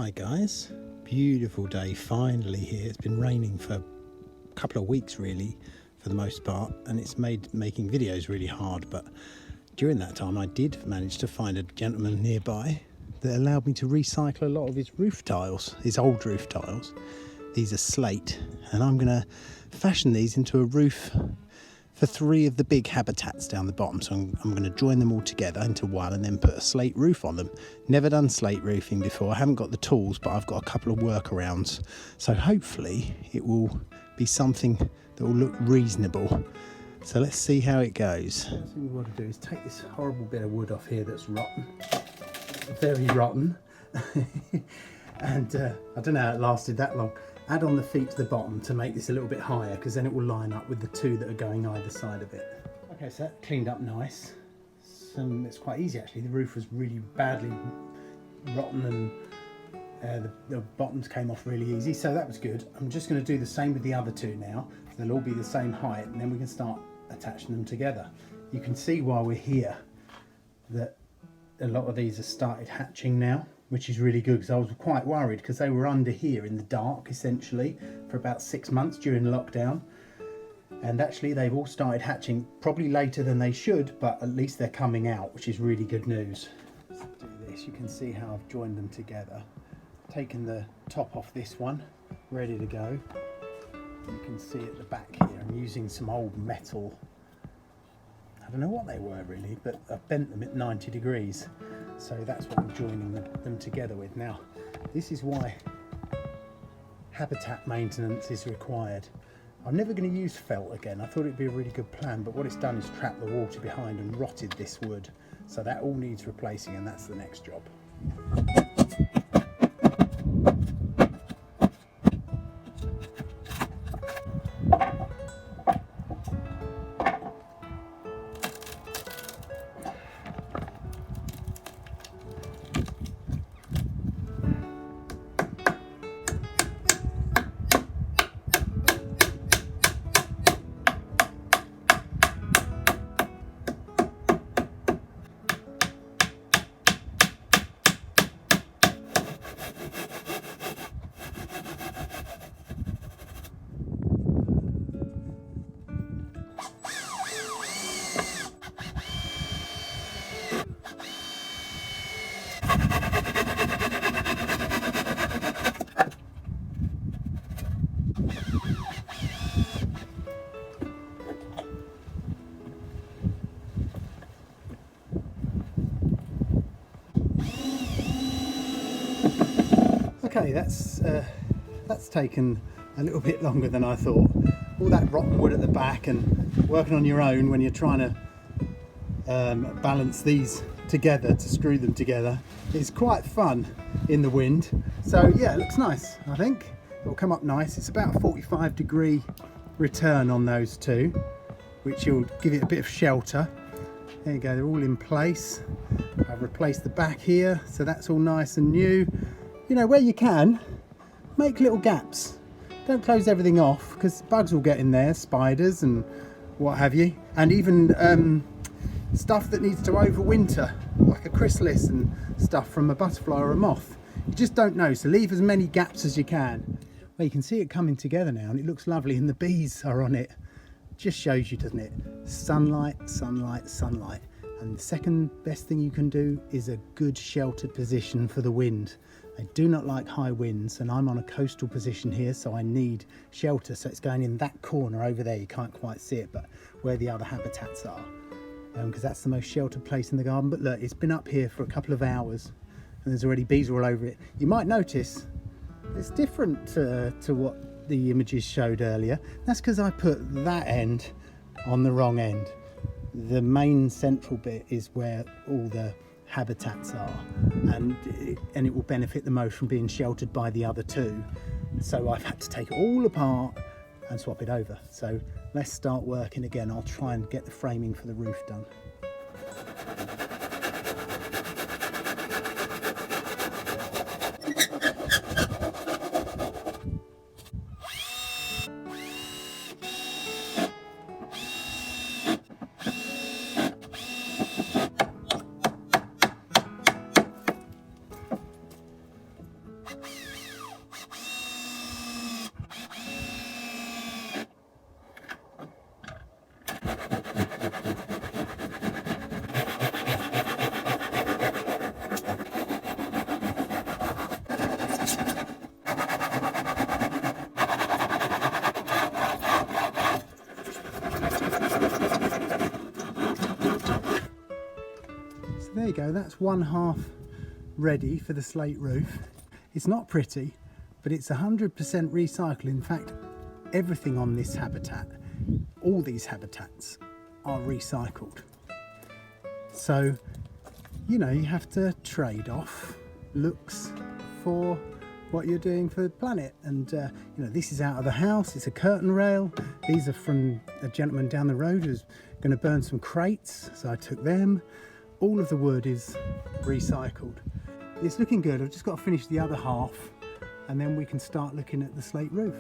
Hi guys, beautiful day finally here. It's been raining for a couple of weeks really for the most part, and it's made making videos really hard, but during that time I did manage to find a gentleman nearby that allowed me to recycle a lot of his roof tiles, his old roof tiles. These are slate, and I'm going to fashion these into a roof for 3 of the big habitats down the bottom. So I'm going to join them all together into one and then put a slate roof on them. Never done slate roofing before. I haven't got the tools, but I've got a couple of workarounds. So hopefully it will be something that will look reasonable. So let's see how it goes. The first thing we want to do is take this horrible bit of wood off here that's rotten. Very rotten. And I don't know how it lasted that long. Add on the feet to the bottom to make this a little bit higher, because then it will line up with the 2 that are going either side of it. Okay, so that cleaned up nice. It's quite easy actually. The roof was really badly rotten and the bottoms came off really easy, so that was good. I'm just going to do the same with the other 2 now. So they'll all be the same height, and then we can start attaching them together. You can see while we're here that a lot of these have started hatching now, which is really good, because I was quite worried because they were under here in the dark essentially for about 6 months during lockdown, and actually they've all started hatching, probably later than they should, but at least they're coming out, which is really good news. Let's do this. You can see how I've joined them together, taken the top off this one, ready to go. You can see at the back here I'm using some old metal, I don't know what they were really, but I've bent them at 90 degrees. So that's what I'm joining them together with. Now, this is why habitat maintenance is required. I'm never going to use felt again. I thought it'd be a really good plan, but what it's done is trap the water behind and rotted this wood. So that all needs replacing, and that's the next job. Okay, that's taken a little bit longer than I thought. All that rotten wood at the back and working on your own when you're trying to balance these together to screw them together is quite fun in the wind. So yeah, it looks nice. I think it'll come up nice. It's about a 45-degree return on those 2, which will give it a bit of shelter. There you go, they're all in place. I've replaced the back here, so that's all nice and new. You know, where you can, make little gaps. Don't close everything off, because bugs will get in there, spiders and what have you, and even stuff that needs to overwinter, like a chrysalis and stuff from a butterfly or a moth. You just don't know, so leave as many gaps as you can. Well, you can see it coming together now, and it looks lovely, and the bees are on it. Just shows you, doesn't it? Sunlight, sunlight, sunlight. And the second best thing you can do is a good sheltered position for the wind. I do not like high winds, and I'm on a coastal position here, so I need shelter. So it's going in that corner over there. You can't quite see it, but where the other habitats are, because that's the most sheltered place in the garden. But look, it's been up here for a couple of hours, and there's already bees all over it. You might notice it's different to what the images showed earlier. That's because I put that end on the wrong end. The main central bit is where all the habitats are, and it will benefit the most from being sheltered by the other 2. So I've had to take it all apart and swap it over. So let's start working again. I'll try and get the framing for the roof done. you go, that's one half ready for the slate roof. It's not pretty, but it's 100% recycled. In fact, everything on this habitat, all these habitats are recycled. So, you know, you have to trade off looks for what you're doing for the planet. And you know, this is out of the house, it's a curtain rail. These are from a gentleman down the road who's going to burn some crates, so I took them. All of the wood is recycled. It's looking good. I've just got to finish the other half and then we can start looking at the slate roof.